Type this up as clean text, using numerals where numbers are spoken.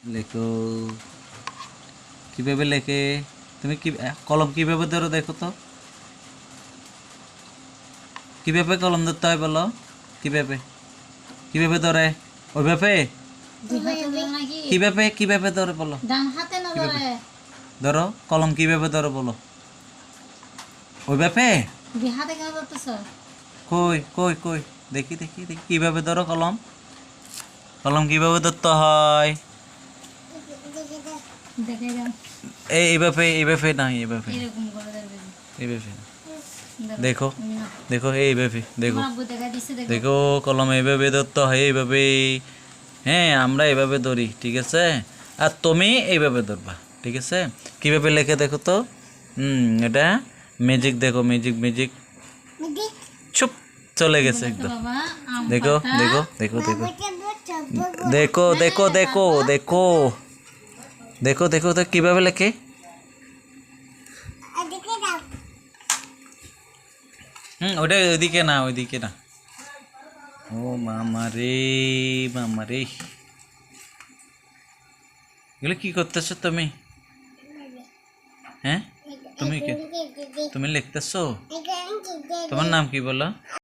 লেখো কিভাবে লেখে। তুমি কি কলম কিভাবে ধরো দেখো তো, কিভাবে কলম ধরতে হয় বলো, কিভাবে কিভাবে ধরে, ওইভাবে কিভাবে কিভাবে ধরে বলো, কিভাবে ধরো কলম কিভাবে ধরো বলো, ওইভাবে। কই কই কই দেখি দেখি দেখি কিভাবে ধরো কলম, কলম কিভাবে ধরতে হয়। এইভাবে এইভাবে না, এইভাবে এইভাবে না। দেখো দেখো এইভাবে দেখো, দেখো কলম এইভাবে ধরতে হয়, এইভাবে। হ্যাঁ আমরা এইভাবে ধরি, ঠিক আছে। আর তুমি এইভাবে ধরবা, ঠিক আছে। কিভাবে লেখে দেখো তো। এটা ম্যাজিক, দেখো ম্যাজিক ম্যাজিক। চুপ, চলে গেছে একদম। দেখো দেখো দেখো দেখো দেখো দেখো দেখো দেখো দেখো দেখো তো কিভাবে লেখে। ওটা ওইদিকে না, ওইদিকে না। ও মামা রে, মামা রে, এগুলো কি করতেছো তুমি? হ্যাঁ তুমি কি, তুমি লিখতেছো? তোমার নাম কি বলো?